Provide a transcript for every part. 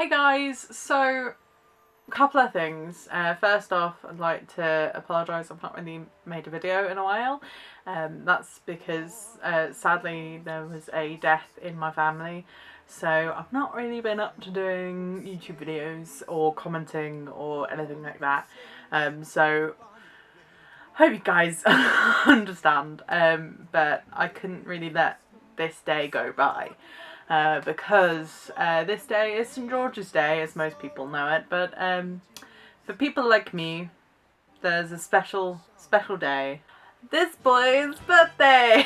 Hey guys, so a couple of things. First off, I'd like to apologise, I've not really made a video in a while. That's because sadly there was a death in my family, so I've not really been up to doing YouTube videos or commenting or anything like that. So hope you guys understand, but I couldn't really let this day go by. Because this day is St. George's Day, as most people know it, but for people like me, there's a special day. This boy's birthday!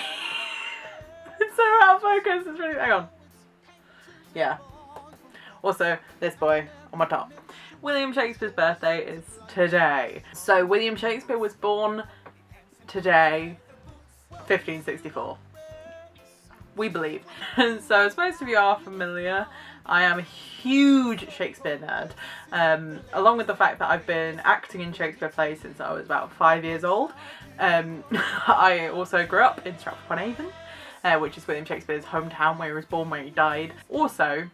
It's so out of focus, it's really... hang on. Yeah. Also, this boy on my top. William Shakespeare's birthday is today. So, William Shakespeare was born today, 1564. We believe. So as most of you are familiar, I am a huge Shakespeare nerd. Along with the fact that I've been acting in Shakespeare plays since I was about 5 years old. I also grew up in Stratford-upon-Avon, which is William Shakespeare's hometown, where he was born, where he died. Also,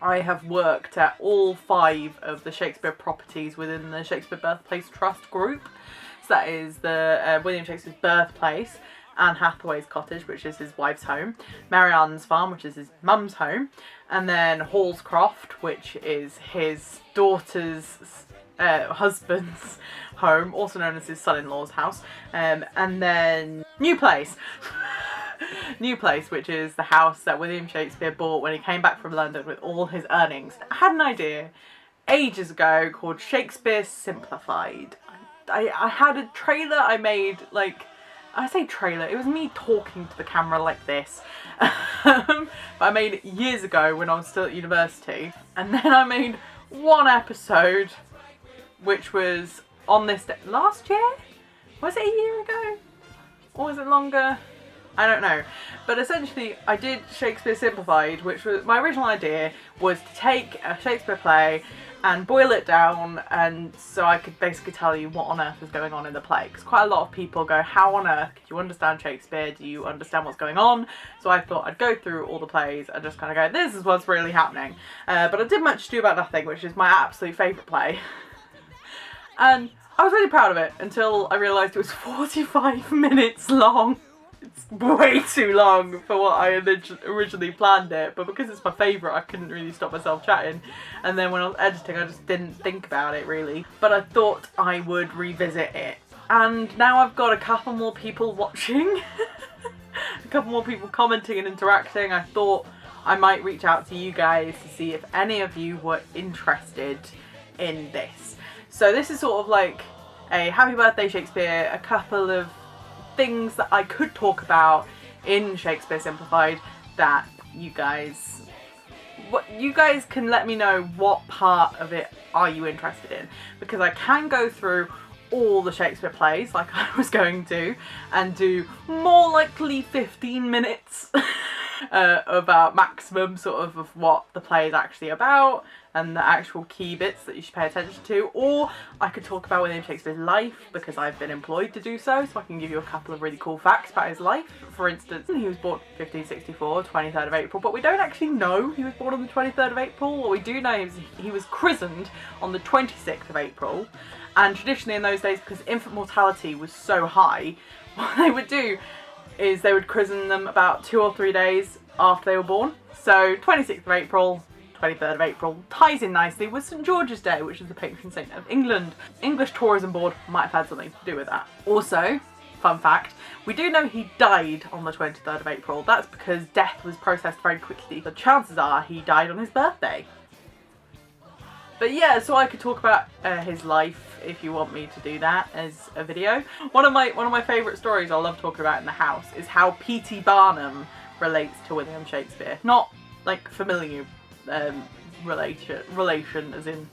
I have worked at all 5 of the Shakespeare properties within the Shakespeare Birthplace Trust group. So that is the William Shakespeare's birthplace, Anne Hathaway's cottage, which is his wife's home, Mary Ann's farm, which is his mum's home, and then Hallscroft, which is his daughter's husband's home, also known as his son-in-law's house, and then New Place. New Place, which is the house that William Shakespeare bought when he came back from London with all his earnings. I had an idea ages ago called Shakespeare Simplified. I had a trailer I made, like, I say trailer, it was me talking to the camera like this. But I made it years ago when I was still at university. And then I made one episode, which was on this day. Last year? Was it a year ago? Or was it longer? I don't know. But essentially, I did Shakespeare Simplified, which was, my original idea was to take a Shakespeare play and boil it down, and so I could basically tell you what on earth was going on in the play. Because quite a lot of people go, how on earth do you understand Shakespeare? Do you understand what's going on? So I thought I'd go through all the plays and just kind of go, this is what's really happening. But I did Much Ado About Nothing, which is my absolute favourite play. And I was really proud of it until I realised it was 45 minutes long. It's way too long for what I originally planned it, but because it's my favourite, I couldn't really stop myself chatting. And then when I was editing, I just didn't think about it really. But I thought I would revisit it. And now I've got a couple more people watching, a couple more people commenting and interacting. I thought I might reach out to you guys to see if any of you were interested in this. So this is sort of like a happy birthday Shakespeare, a couple of things that I could talk about in Shakespeare Simplified that you guys can let me know what part of it are you interested in, because I can go through all the Shakespeare plays like I was going to and do more likely 15 minutes about maximum sort of what the play is actually about and the actual key bits that you should pay attention to, or I could talk about William Shakespeare's life because I've been employed to do so I can give you a couple of really cool facts about his life. For instance, he was born 1564, 23rd of April, but we don't actually know he was born on the 23rd of April. What we do know is he was christened on the 26th of April, and traditionally in those days, because infant mortality was so high, what they would do is they would christen them about 2 or 3 days after they were born. So 26th of April, 23rd of April ties in nicely with St. George's Day, which is the patron saint of England. English Tourism Board might have had something to do with that. Also, fun fact, we do know he died on the 23rd of April. That's because death was processed very quickly. The chances are he died on his birthday. But yeah, so I could talk about his life if you want me to do that as a video. One of my favourite stories I love talking about in the house is how P.T. Barnum relates to William Shakespeare. Not like familiar relation as in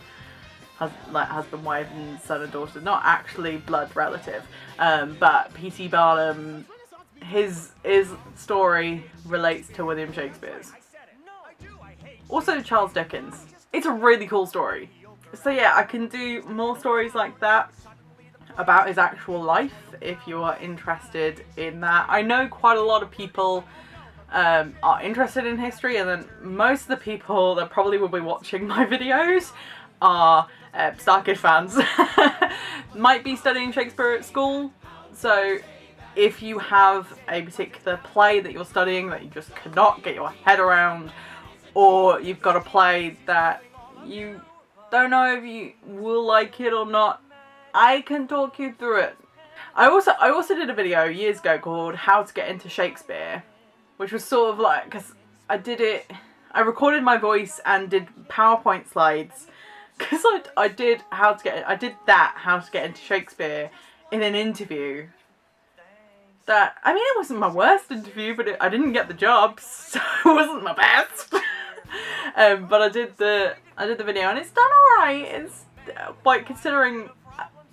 like husband, wife and son and daughter, not actually blood relative, but P.T. Barnum, his story relates to William Shakespeare's. Also Charles Dickens. It's a really cool story. So yeah, I can do more stories like that about his actual life if you are interested in that. I know quite a lot of people are interested in history, and then most of the people that probably will be watching my videos are Starkid fans. Might be studying Shakespeare at school, so if you have a particular play that you're studying that you just cannot get your head around, or you've got a play that you don't know if you will like it or not, I can talk you through it. I also did a video years ago called How to Get Into Shakespeare, which was sort of like, because I recorded my voice and did PowerPoint slides, because I did How to Get Into Shakespeare in an interview. That, I mean, it wasn't my worst interview, but I didn't get the job, so it wasn't my best. But I did the video, and it's done alright. It's like, considering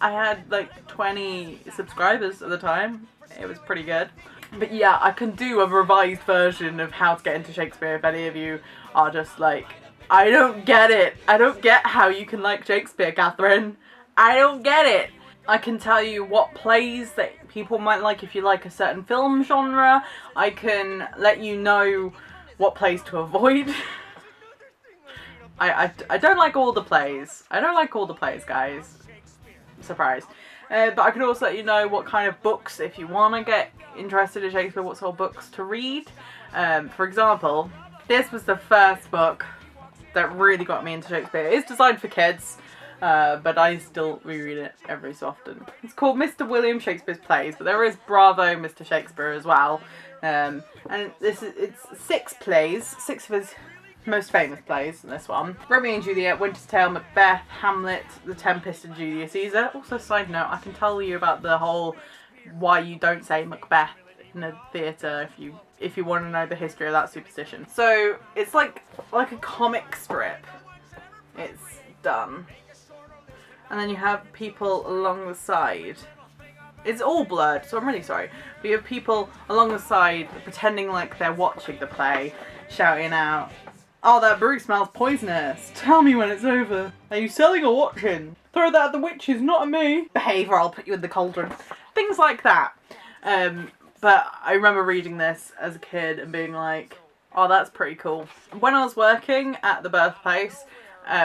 I had like 20 subscribers at the time, it was pretty good. But yeah, I can do a revised version of How to Get Into Shakespeare if any of you are just like, I don't get it. I don't get how you can like Shakespeare, Catherine. I don't get it. I can tell you what plays that people might like if you like a certain film genre. I can let you know what plays to avoid. I don't like all the plays. I don't like all the plays, guys. Surprise. But I can also let you know what kind of books, if you want to get interested in Shakespeare, what sort of books to read. For example, this was the first book that really got me into Shakespeare. It's designed for kids. But I still reread it every so often. It's called Mr. William Shakespeare's Plays, but there is Bravo Mr. Shakespeare as well. And it's 6 plays, 6 of his most famous plays in this one. Romeo and Juliet, Winter's Tale, Macbeth, Hamlet, The Tempest, and Julius Caesar. Also, side note, I can tell you about the whole why you don't say Macbeth in a theatre if you want to know the history of that superstition. So it's like a comic strip. It's done. And then you have people along the side. It's all blurred, so I'm really sorry. But you have people along the side pretending like they're watching the play, shouting out, "Oh, that brew smells poisonous. Tell me when it's over. Are you selling or watching? Throw that at the witches, not at me. Behave or I'll put you in the cauldron." Things like that. But I remember reading this as a kid and being like, oh, that's pretty cool. When I was working at the birthplace,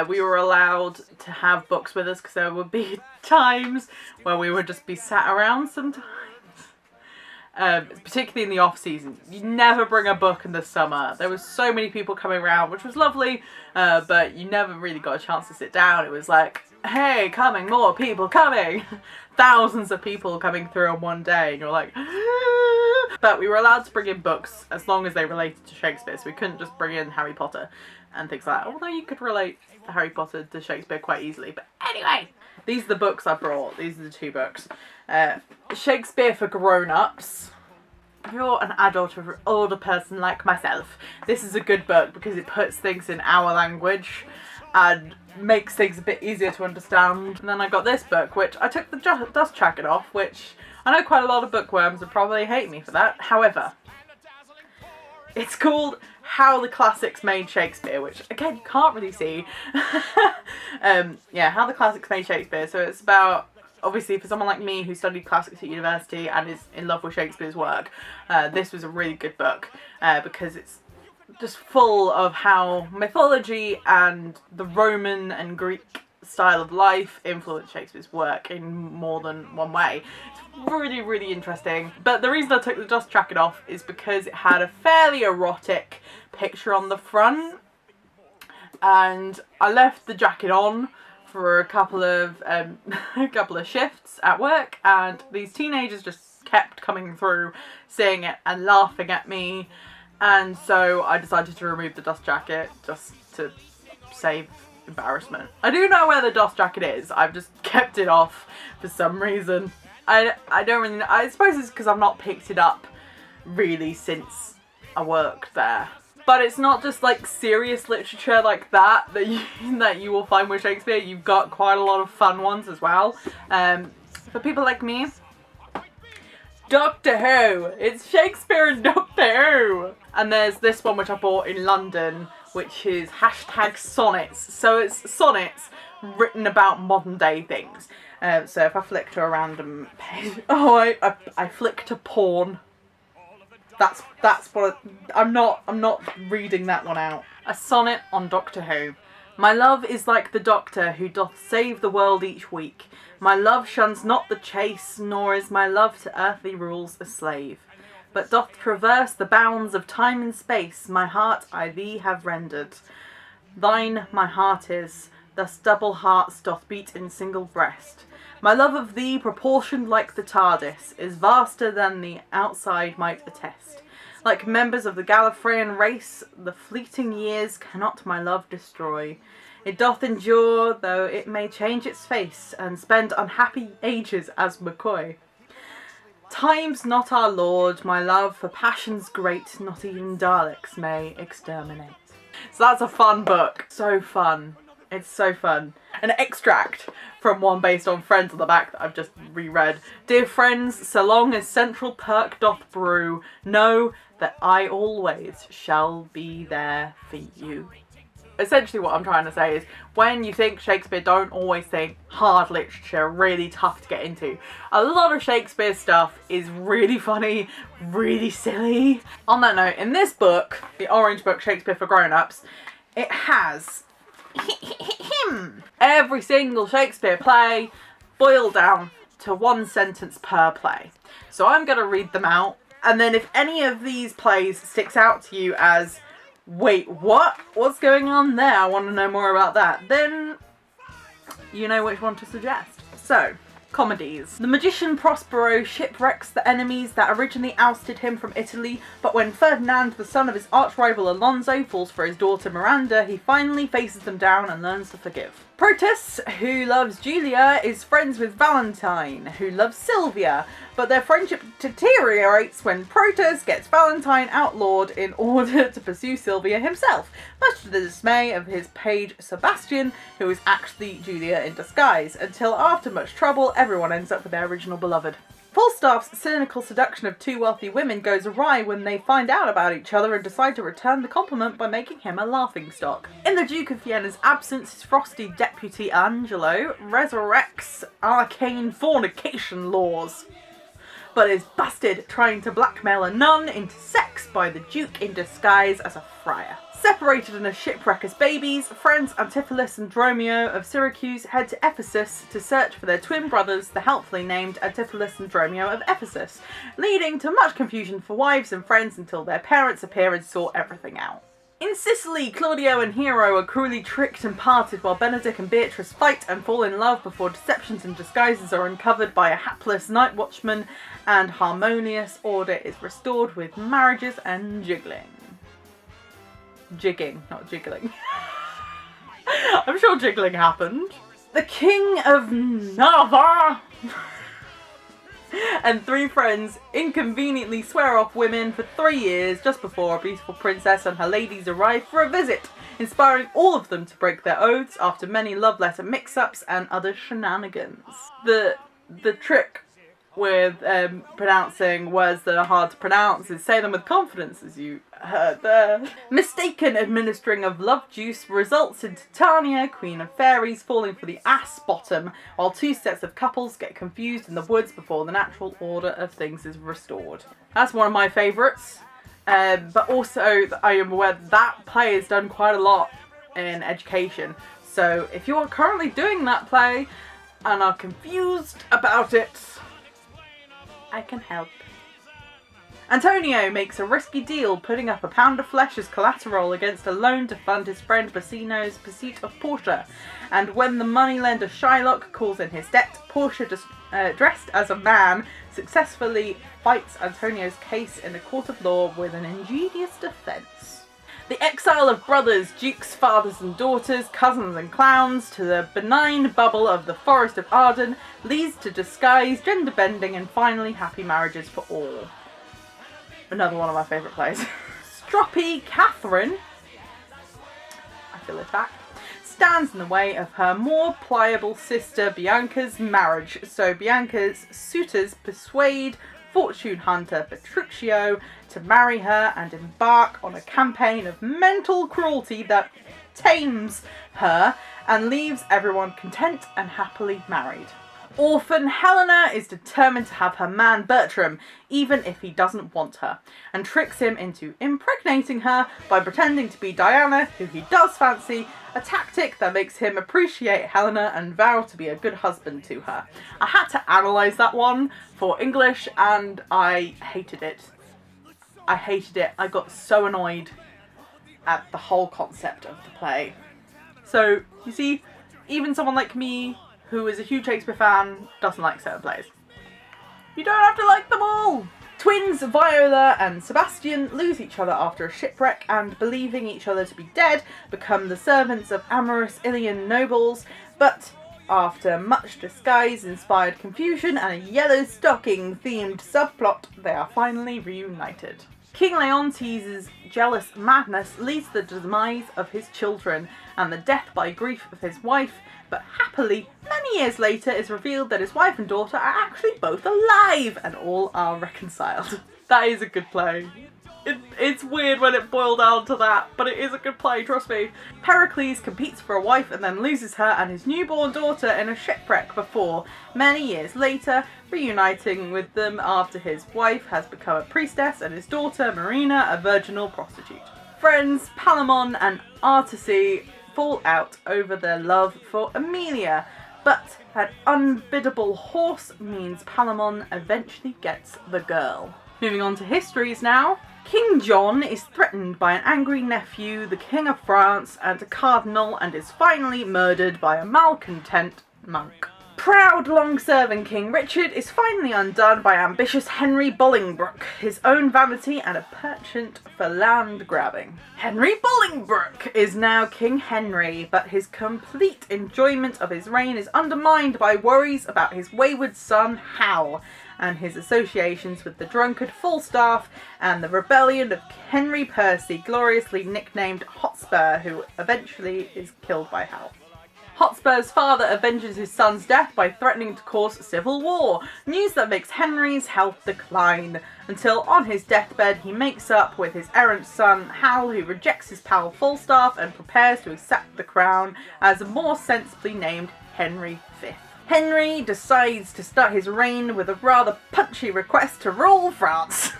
we were allowed to have books with us because there would be times where we would just be sat around sometimes. Particularly in the off season. You never bring a book in the summer. There was so many people coming around, which was lovely, but you never really got a chance to sit down. It was like, hey, coming, more people coming. Thousands of people coming through on one day, and you're like, but we were allowed to bring in books as long as they related to Shakespeare, so we couldn't just bring in Harry Potter and things like that. Although you could relate Harry Potter to Shakespeare quite easily. But anyway, these are the books I brought. These are the 2 books. Shakespeare for grown-ups. If you're an adult or an older person like myself, this is a good book because it puts things in our language and makes things a bit easier to understand. And then I got this book, which I took the dust jacket off, which I know quite a lot of bookworms would probably hate me for that. However, it's called How the Classics Made Shakespeare, which again you can't really see. Yeah, How the Classics Made Shakespeare. So it's about, obviously for someone like me who studied classics at university and is in love with Shakespeare's work, this was a really good book because it's just full of how mythology and the Roman and Greek style of life influenced Shakespeare's work in more than one way. It's really, really interesting. But the reason I took the dust jacket off is because it had a fairly erotic picture on the front, and I left the jacket on for a couple of shifts at work, and these teenagers just kept coming through, seeing it and laughing at me, and so I decided to remove the dust jacket just to save embarrassment. I do know where the dust jacket is. I've just kept it off for some reason. I don't really know. I suppose it's because I've not picked it up really since I worked there. But it's not just like serious literature like that you will find with Shakespeare. You've got quite a lot of fun ones as well. For people like me, Doctor Who. It's Shakespeare and Doctor Who. And there's this one which I bought in London, which is #sonnets. So it's sonnets written about modern day things. So if I flick to a random page, I flick to porn. That's what I'm not reading that one out. A sonnet on Doctor Who. My love is like the doctor who doth save the world each week. My love shuns not the chase, nor is my love to earthly rules a slave, but doth traverse the bounds of time and space. My heart I thee have rendered. Thine my heart is, thus double hearts doth beat in single breast. My love of thee, proportioned like the TARDIS, is vaster than the outside might attest. Like members of the Gallifreyan race, the fleeting years cannot my love destroy. It doth endure, though it may change its face, and spend unhappy ages as McCoy. Time's not our lord, my love, for passions great, not even Daleks may exterminate. So that's a fun book. So fun. It's so fun. An extract from one based on Friends on the back that I've just reread. Dear friends, so long as Central Perk doth brew, know that I always shall be there for you. Essentially what I'm trying to say is, when you think Shakespeare, don't always think hard literature, really tough to get into. A lot of Shakespeare stuff is really funny, really silly. On that note, in this book, the orange book, Shakespeare for Grown-Ups, it has every single Shakespeare play boiled down to one sentence per play. So I'm going to read them out, and then if any of these plays sticks out to you as, wait, what? What's going on there? I want to know more about that. Then you know which one to suggest. So, comedies. The magician Prospero shipwrecks the enemies that originally ousted him from Italy, but when Ferdinand, the son of his arch-rival Alonso, falls for his daughter Miranda, he finally faces them down and learns to forgive. Protus, who loves Julia, is friends with Valentine, who loves Sylvia, but their friendship deteriorates when Protus gets Valentine outlawed in order to pursue Sylvia himself, much to the dismay of his page Sebastian, who is actually Julia in disguise, until after much trouble everyone ends up with their original beloved. Falstaff's cynical seduction of two wealthy women goes awry when they find out about each other and decide to return the compliment by making him a laughingstock. In the Duke of Vienna's absence, his frosty deputy Angelo resurrects arcane fornication laws, but is busted trying to blackmail a nun into sex by the Duke in disguise as a friar. Separated in a shipwreck as babies, friends Antipholus and Dromio of Syracuse head to Ephesus to search for their twin brothers, the helpfully named Antipholus and Dromio of Ephesus, leading to much confusion for wives and friends until their parents appear and sort everything out. In Sicily, Claudio and Hero are cruelly tricked and parted while Benedict and Beatrice fight and fall in love before deceptions and disguises are uncovered by a hapless night watchman, and harmonious order is restored with marriages and jiggling. Jigging, not jiggling. I'm sure jiggling happened. The King of Navarre and three friends inconveniently swear off women for 3 years just before a beautiful princess and her ladies arrive for a visit, inspiring all of them to break their oaths after many love letter mix-ups and other shenanigans. The trick with pronouncing words that are hard to pronounce is say them with confidence, as you heard there. Mistaken administering of love juice results in Titania, Queen of Fairies, falling for the ass bottom, while two sets of couples get confused in the woods before the natural order of things is restored. That's one of my favourites, but also I am aware that play is done quite a lot in education. So if you are currently doing that play and are confused about it, I can help. Antonio makes a risky deal, putting up a pound of flesh as collateral against a loan to fund his friend Bassino's pursuit of Portia. And when the moneylender Shylock calls in his debt, Portia, dressed as a man, successfully fights Antonio's case in a court of law with an ingenious defence. The exile of brothers, dukes, fathers and daughters, cousins and clowns to the benign bubble of the Forest of Arden leads to disguise, gender bending and finally happy marriages for all. Another one of my favourite plays. Stroppy Catherine, I feel attacked, stands in the way of her more pliable sister Bianca's marriage, so Bianca's suitors persuade fortune hunter Petruchio to marry her and embark on a campaign of mental cruelty that tames her and leaves everyone content and happily married. Orphan Helena is determined to have her man Bertram, even if he doesn't want her, and tricks him into impregnating her by pretending to be Diana, who he does fancy, a tactic that makes him appreciate Helena and vow to be a good husband to her. I had to analyse that one for English and I hated it. I hated it. I got so annoyed at the whole concept of the play. So, you see, even someone like me, who is a huge Shakespeare fan, doesn't like certain plays. You don't have to like them all! Twins Viola and Sebastian lose each other after a shipwreck and, believing each other to be dead, become the servants of amorous Ilian nobles, but after much disguise-inspired confusion and a yellow stocking-themed subplot, they are finally reunited. King Leontes' jealous madness leads to the demise of his children and the death by grief of his wife, but happily, many years later, it's revealed that his wife and daughter are actually both alive and all are reconciled. That is a good play. It's weird when it boiled down to that, but it is a good play, trust me. Pericles competes for a wife and then loses her and his newborn daughter in a shipwreck before, many years later, reuniting with them after his wife has become a priestess and his daughter, Marina, a virginal prostitute. Friends Palamon and Artace fall out over their love for Emilia, but an unbiddable horse means Palamon eventually gets the girl. Moving on to histories now. King John is threatened by an angry nephew, the King of France, and a cardinal, and is finally murdered by a malcontent monk. Proud, long-serving King Richard is finally undone by ambitious Henry Bolingbroke, his own vanity and a penchant for land grabbing. Henry Bolingbroke is now King Henry, but his complete enjoyment of his reign is undermined by worries about his wayward son Hal, and his associations with the drunkard Falstaff and the rebellion of Henry Percy, gloriously nicknamed Hotspur, who eventually is killed by Hal. Hotspur's father avenges his son's death by threatening to cause civil war, news that makes Henry's health decline, until on his deathbed he makes up with his errant son Hal, who rejects his pal Falstaff and prepares to accept the crown as a more sensibly named Henry V. Henry decides to start his reign with a rather punchy request to rule France,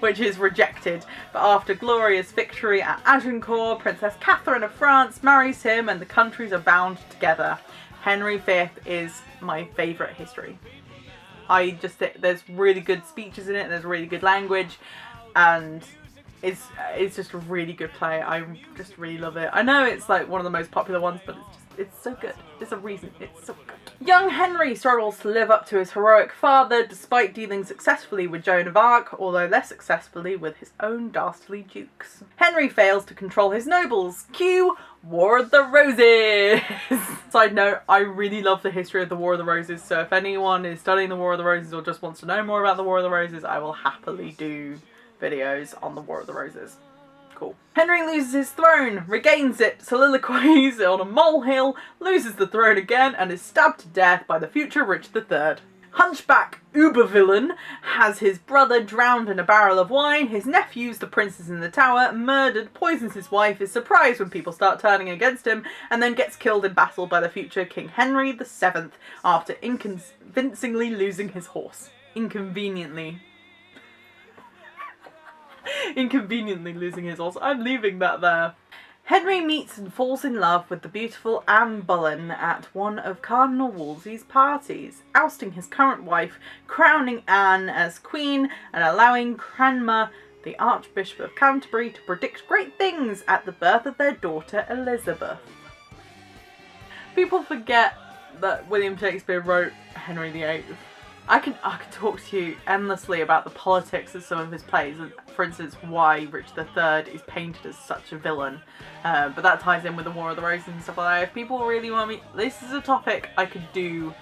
which is rejected, but after glorious victory at Agincourt, Princess Catherine of France marries him and the countries are bound together. Henry V is my favourite history. I just think there's really good speeches in it, there's really good language, and it's just a really good play. I just really love it. I know it's like one of the most popular ones, but it's so good. There's a reason it's so good. Young Henry struggles to live up to his heroic father despite dealing successfully with Joan of Arc, although less successfully with his own dastardly dukes. Henry fails to control his nobles. Cue War of the Roses! Side note, I really love the history of the War of the Roses, so if anyone is studying the War of the Roses or just wants to know more about the War of the Roses, I will happily do videos on the War of the Roses. Cool. Henry loses his throne, regains it, soliloquies on a molehill, loses the throne again, and is stabbed to death by the future Richard III. Hunchback Ubervillain has his brother drowned in a barrel of wine, his nephews, the princes in the tower, murdered, poisons his wife, is surprised when people start turning against him, and then gets killed in battle by the future King Henry VII after inconvincingly losing his horse. Inconveniently losing his horse. I'm leaving that there. Henry meets and falls in love with the beautiful Anne Boleyn at one of Cardinal Wolsey's parties, ousting his current wife, crowning Anne as queen, and allowing Cranmer, the Archbishop of Canterbury, to predict great things at the birth of their daughter Elizabeth. People forget that William Shakespeare wrote Henry VIII. I could talk to you endlessly about the politics of some of his plays, for instance why Richard III is painted as such a villain, but that ties in with the War of the Roses and stuff like that. If people really want me, this is a topic I could do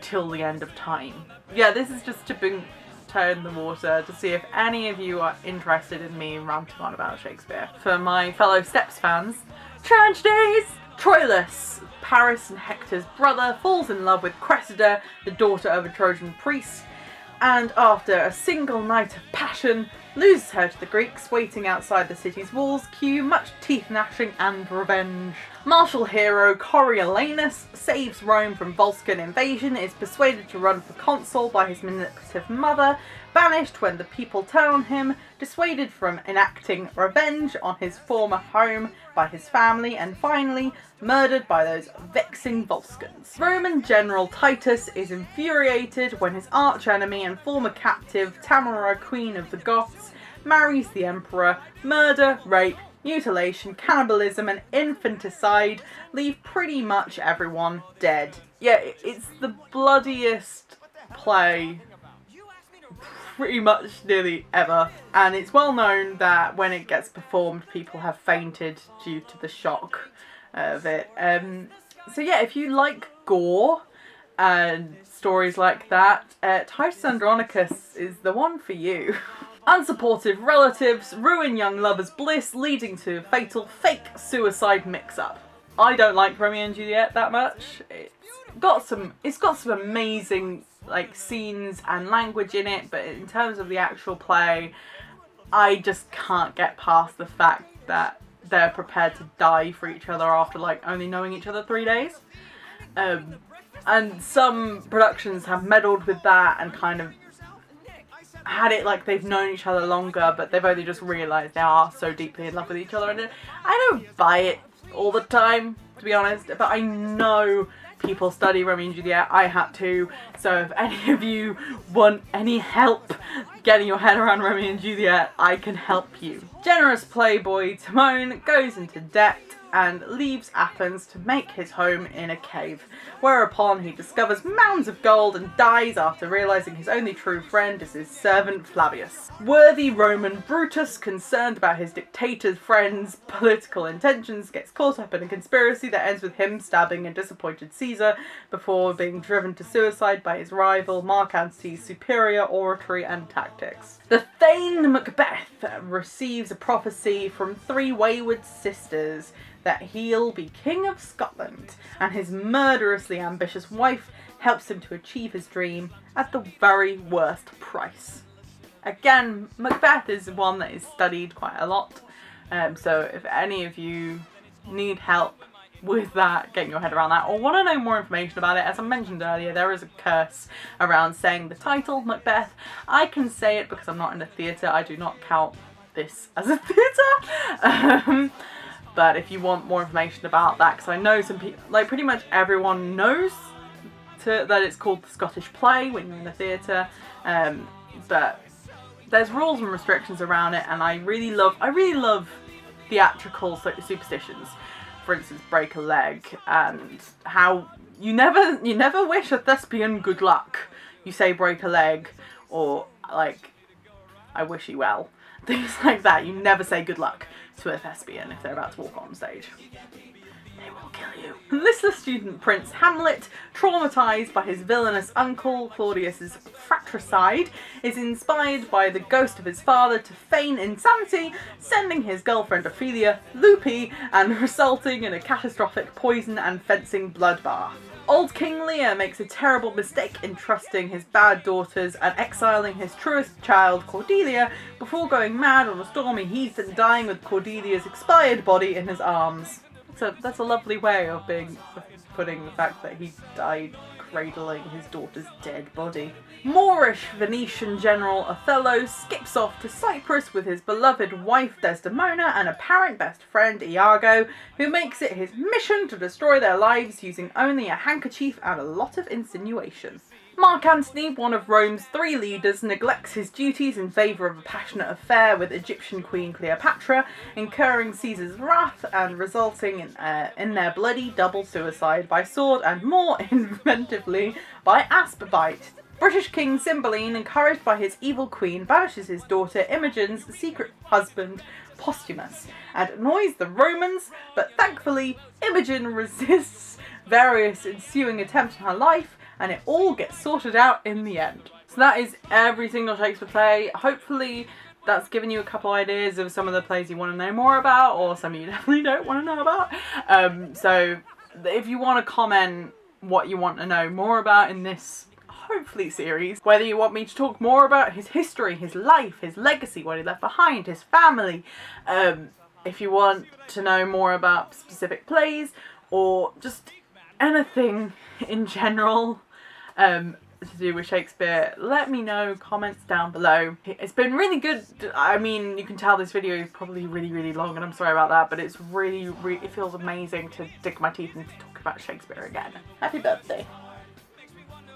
till the end of time. Yeah, this is just to turn the water to see if any of you are interested in me ranting on about Shakespeare. For my fellow Steps fans, tragedies! Troilus, Paris and Hector's brother, falls in love with Cressida, the daughter of a Trojan priest, and after a single night of passion, loses her to the Greeks waiting outside the city's walls, cue much teeth gnashing and revenge. Martial hero Coriolanus saves Rome from Volscian invasion, is persuaded to run for consul by his manipulative mother, banished when the people turn on him, dissuaded from enacting revenge on his former home by his family, and finally murdered by those vexing Volscians. Roman general Titus is infuriated when his archenemy and former captive Tamara, queen of the Goths, marries the emperor. Murder, rape, mutilation, cannibalism and infanticide leave pretty much everyone dead. Yeah, it's the bloodiest play pretty much nearly ever, and it's well known that when it gets performed people have fainted due to the shock of it. So yeah, if you like gore and stories like that, Titus Andronicus is the one for you. Unsupportive relatives ruin young lovers' bliss, leading to a fatal fake suicide mix-up. I don't like Romeo and Juliet that much. It's got some amazing like scenes and language in it, but in terms of the actual play, I just can't get past the fact that they're prepared to die for each other after like only knowing each other 3 days. And some productions have meddled with that and kind of had it like they've known each other longer, but they've only just realised they are so deeply in love with each other. And I don't buy it all the time, to be honest, but I know people study Romeo and Juliet. I had to, so if any of you want any help getting your head around Romeo and Juliet, I can help you. Generous playboy Timon goes into debt and leaves Athens to make his home in a cave, whereupon he discovers mounds of gold and dies after realising his only true friend is his servant Flavius. Worthy Roman Brutus, concerned about his dictator's friend's political intentions, gets caught up in a conspiracy that ends with him stabbing a disappointed Caesar before being driven to suicide by his rival Mark Antony's superior oratory and tactics. The Thane Macbeth receives a prophecy from 3 wayward sisters that he'll be King of Scotland, and his murderously ambitious wife helps him to achieve his dream at the very worst price. Again, Macbeth is one that is studied quite a lot, so if any of you need help with that, getting your head around that, or want to know more information about it, as I mentioned earlier, there is a curse around saying the title, Macbeth. I can say it because I'm not in a theatre. I do not count this as a theatre. But if you want more information about that, because I know some people, like pretty much everyone knows that it's called the Scottish play when you're in the theatre, but there's rules and restrictions around it, and I really love theatrical superstitions. For instance, break a leg, and how you never wish a thespian good luck. You say break a leg, or like I wish you well, things like that. You never say good luck to a thespian if they're about to walk on stage. They will kill you. Listless student Prince Hamlet, traumatised by his villainous uncle Claudius's fratricide, is inspired by the ghost of his father to feign insanity, sending his girlfriend Ophelia loopy and resulting in a catastrophic poison and fencing bloodbath. Old King Lear makes a terrible mistake in trusting his bad daughters and exiling his truest child, Cordelia, before going mad on a stormy heath and dying with Cordelia's expired body in his arms. So that's a lovely way of putting the fact that he died cradling his daughter's dead body. Moorish Venetian general Othello skips off to Cyprus with his beloved wife Desdemona and apparent best friend Iago, who makes it his mission to destroy their lives using only a handkerchief and a lot of insinuation. Mark Antony, one of Rome's 3 leaders, neglects his duties in favour of a passionate affair with Egyptian Queen Cleopatra, incurring Caesar's wrath and resulting in their bloody double suicide by sword and more inventively by asp bite. British King Cymbeline, encouraged by his evil queen, banishes his daughter Imogen's secret husband Posthumus and annoys the Romans, but thankfully Imogen resists various ensuing attempts on her life, and it all gets sorted out in the end. So that is every single Shakespeare play. Hopefully that's given you a couple ideas of some of the plays you want to know more about, or some you definitely don't want to know about. So if you want to comment what you want to know more about in this hopefully series. Whether you want me to talk more about his history, his life, his legacy, what he left behind, his family, if you want to know more about specific plays or just anything in general to do with Shakespeare, let me know, comments down below. It's been really good. I mean, you can tell this video is probably really long, and I'm sorry about that, but it's really it feels amazing to dig my teeth into talk about Shakespeare again. Happy birthday.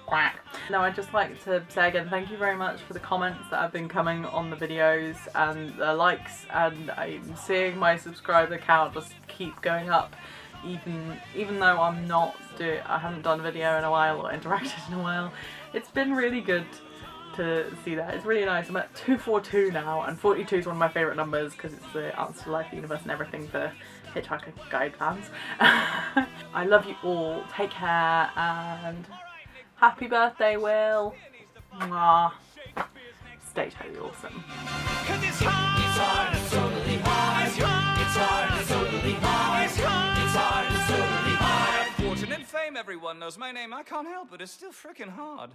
Quack. No, I'd just like to say again, thank you very much for the comments that have been coming on the videos and the likes, and I'm seeing my subscriber count just keep going up. Even though I haven't done a video in a while or interacted in a while, it's been really good to see that. It's really nice. I'm at 242 now, and 42 is one of my favourite numbers because it's the answer to life, the universe, and everything for Hitchhiker Guide fans. I love you all. Take care and happy birthday, Will. Mwah. Stay totally awesome. It's hard, it's totally hard. It's hard, it's totally hard. It's hard, it's totally hard. Fortune and fame, everyone knows my name. I can't help it, it's still freaking hard.